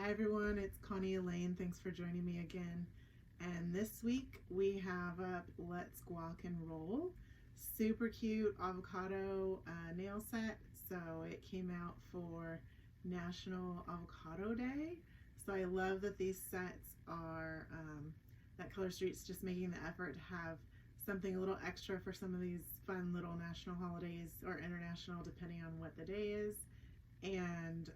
Hi everyone, it's Connie Elaine. Thanks for joining me again. And this week we have up Let's Guac and Roll. Super cute avocado nail set. So it came out for National Avocado Day. So I love that these sets are, that Color Street's just making the effort to have something a little extra for some of these fun little national holidays or international, depending on what the day is, and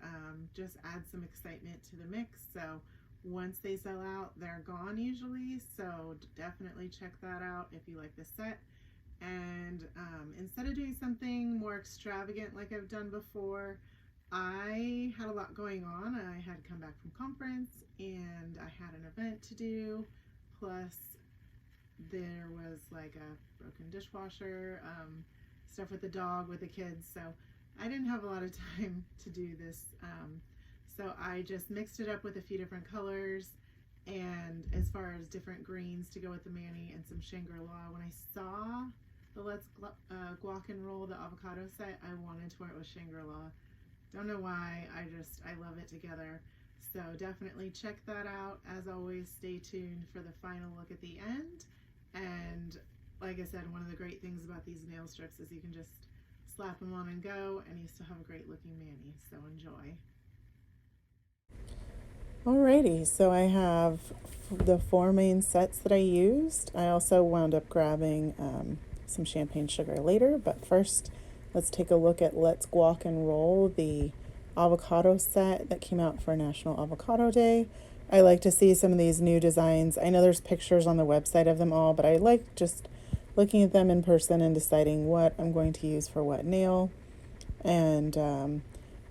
just add some excitement to the mix. So once they sell out, they're gone usually. So definitely check that out if you like this set. And instead of doing something more extravagant like I've done before, I had a lot going on. I had come back from conference and I had an event to do. Plus, there was like a broken dishwasher, stuff with the dog, with the kids. So I didn't have a lot of time to do this. So I just mixed it up with a few different colors, and as far as different greens to go with the Manny and some Shangri-La. When I saw the Let's Guac and Roll, the avocado set, I wanted to wear it with Shangri-La. Don't know why, I love it together. So definitely check that out. As always, stay tuned for the final look at the end. And like I said, one of the great things about these nail strips is you can just slap them on and go, and you still have a great looking mani. So enjoy. Alrighty, so I have the four main sets that I used. I also wound up grabbing some champagne sugar later, but first let's take a look at Let's Guac and Roll, the avocado set that came out for National Avocado Day. I like to see some of these new designs. I know there's pictures on the website of them all, but I like just looking at them in person and deciding what I'm going to use for what nail. And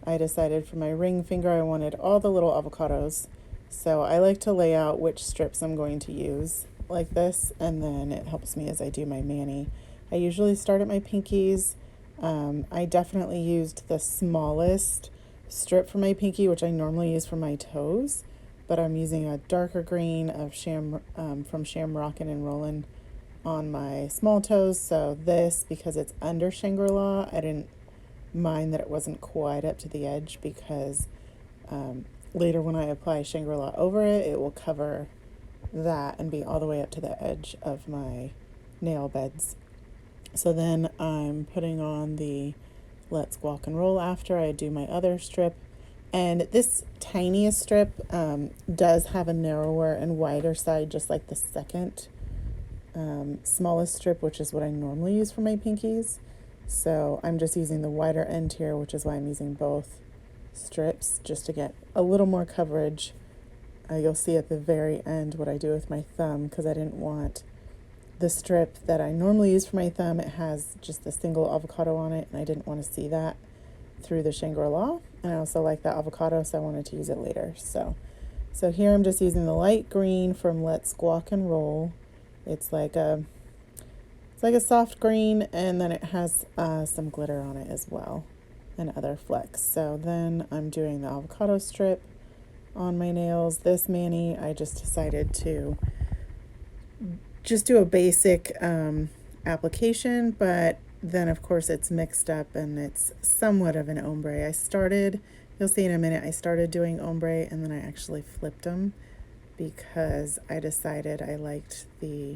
I decided for my ring finger I wanted all the little avocados. So I like to lay out which strips I'm going to use like this, and then it helps me as I do my mani. I usually start at my pinkies. I definitely used the smallest strip for my pinky, which I normally use for my toes, but I'm using a darker green of from Shamrockin and Rollin on my small toes. So this, because it's under Shangri-La, I didn't mind that it wasn't quite up to the edge, because later when I apply Shangri-La over it, it will cover that and be all the way up to the edge of my nail beds. So then I'm putting on the Let's Guac and Roll after I do my other strip. And this tiniest strip does have a narrower and wider side, just like the second smallest strip, which is what I normally use for my pinkies. So I'm just using the wider end here, which is why I'm using both strips, just to get a little more coverage. You'll see at the very end what I do with my thumb, because I didn't want the strip that I normally use for my thumb. It has just a single avocado on it, and I didn't want to see that through the Shangri-La. And I also like that avocado, so I wanted to use it later. So here I'm just using the light green from Let's Guac and Roll. It's like a soft green, and then it has some glitter on it as well, and other flecks. So then I'm doing the avocado strip on my nails. This mani, I just decided to just do a basic application, but then of course it's mixed up and it's somewhat of an ombre. You'll see in a minute, I started doing ombre and then I actually flipped them because I decided I liked the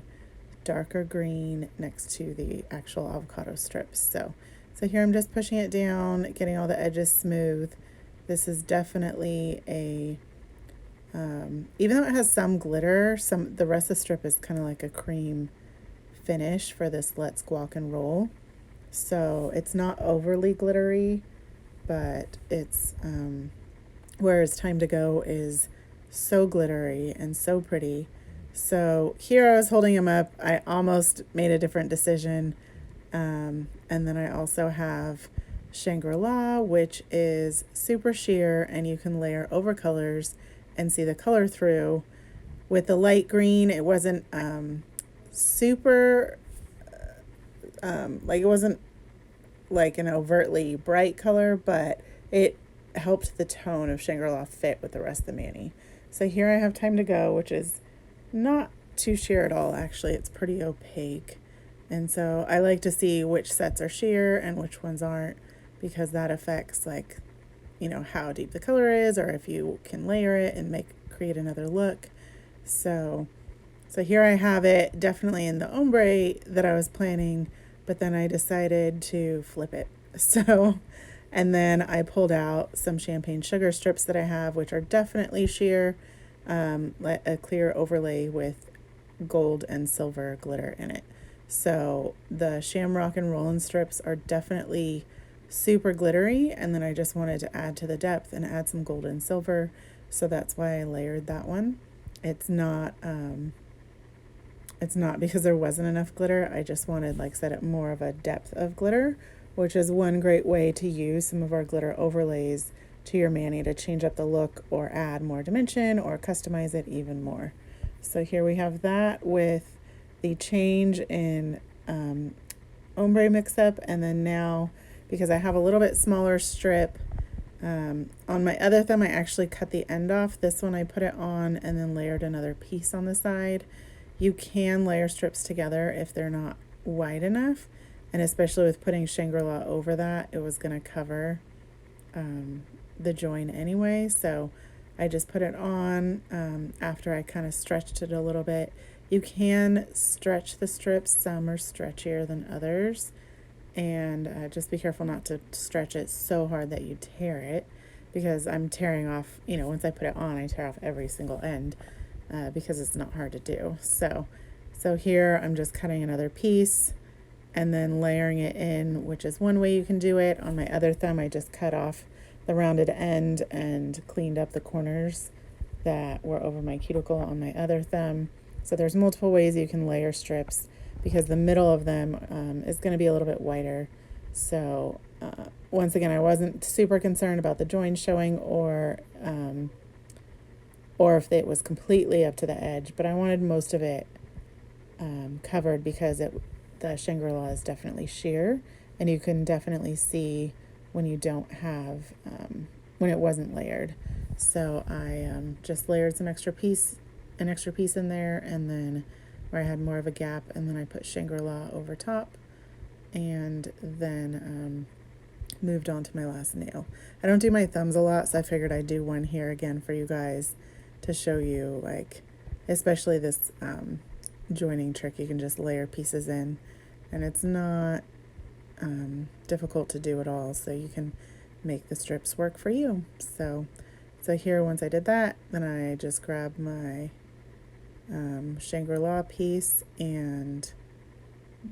darker green next to the actual avocado strips. So here I'm just pushing it down, getting all the edges smooth. This is definitely even though it has some glitter, the rest of the strip is kind of like a cream finish for this Let's Guac and Roll. So it's not overly glittery, but it's, whereas Time to Go is so glittery and so pretty. So here I was holding them up. I almost made a different decision. And then I also have Shangri-La, which is super sheer, and you can layer over colors and see the color through. With the light green, it wasn't super, it wasn't like an overtly bright color, but it helped the tone of Shangri-La fit with the rest of the mani. So here I have Time to Go, which is not too sheer at all. Actually, it's pretty opaque. And so I like to see which sets are sheer and which ones aren't, because that affects like how deep the color is, or if you can layer it and create another look. So here I have it, definitely in the ombre that I was planning, but then I decided to flip it. So, and then I pulled out some champagne sugar strips that I have, which are definitely sheer, a clear overlay with gold and silver glitter in it. So the Shamrockin and Rollin strips are definitely super glittery, and then I just wanted to add to the depth and add some gold and silver, so that's why I layered that one. It's not because there wasn't enough glitter. I just wanted, like I said, more of a depth of glitter, which is one great way to use some of our glitter overlays to your mani to change up the look or add more dimension or customize it even more. So here we have that with the change in ombre mix-up, and then now, because I have a little bit smaller strip, on my other thumb I actually cut the end off. This one I put it on and then layered another piece on the side. You can layer strips together if they're not wide enough, and especially with putting Shangri-La over that, it was going to cover the join anyway, so I just put it on after I kind of stretched it a little bit. You can stretch the strips. Some are stretchier than others, and just be careful not to stretch it so hard that you tear it, because I'm tearing off, once I put it on, I tear off every single end because it's not hard to do. So here I'm just cutting another piece and then layering it in, which is one way you can do it. On my other thumb, I just cut off the rounded end and cleaned up the corners that were over my cuticle on my other thumb. So there's multiple ways you can layer strips, because the middle of them is going to be a little bit wider. So once again, I wasn't super concerned about the join showing or if it was completely up to the edge, but I wanted most of it covered, because the Shangri-La is definitely sheer, and you can definitely see when you don't have, when it wasn't layered. So I just layered an extra piece in there, and then where I had more of a gap, and then I put Shangri-La over top, and then moved on to my last nail. I don't do my thumbs a lot, so I figured I'd do one here again for you guys to show you, like, especially this joining trick. You can just layer pieces in, and it's not difficult to do at all, so you can make the strips work for you. So here, once I did that, then I just grabbed my Shangri-La piece and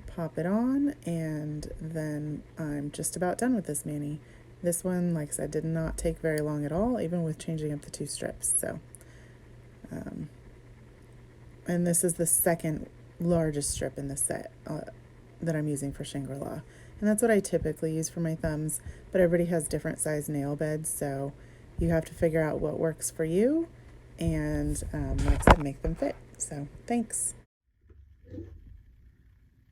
pop it on, and then I'm just about done with this mani. This one, like I said, did not take very long at all, even with changing up the two strips. So and this is the second largest strip in the set that I'm using for Shangri-La, and that's what I typically use for my thumbs, but everybody has different size nail beds, so you have to figure out what works for you, and like I said, make them fit. So thanks.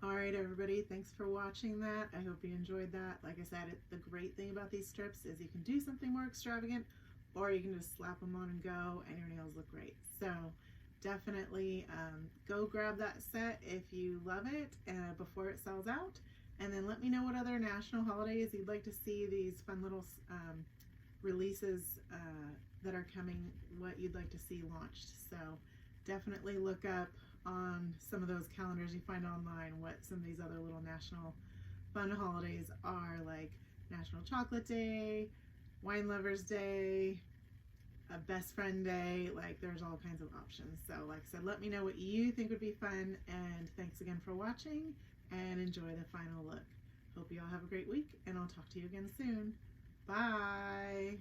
All right, everybody, thanks for watching that. I hope you enjoyed that. Like I said, the great thing about these strips is you can do something more extravagant, or you can just slap them on and go, and your nails look great. So definitely go grab that set if you love it before it sells out, and then let me know what other national holidays you'd like to see these fun little releases that are coming, what you'd like to see launched. So definitely look up on some of those calendars you find online what some of these other little national fun holidays are, like National Chocolate Day, Wine Lovers Day, a Best Friend Day. Like, there's all kinds of options. So like I said, let me know what you think would be fun, and thanks again for watching, and enjoy the final look. Hope you all have a great week, and I'll talk to you again soon. Bye.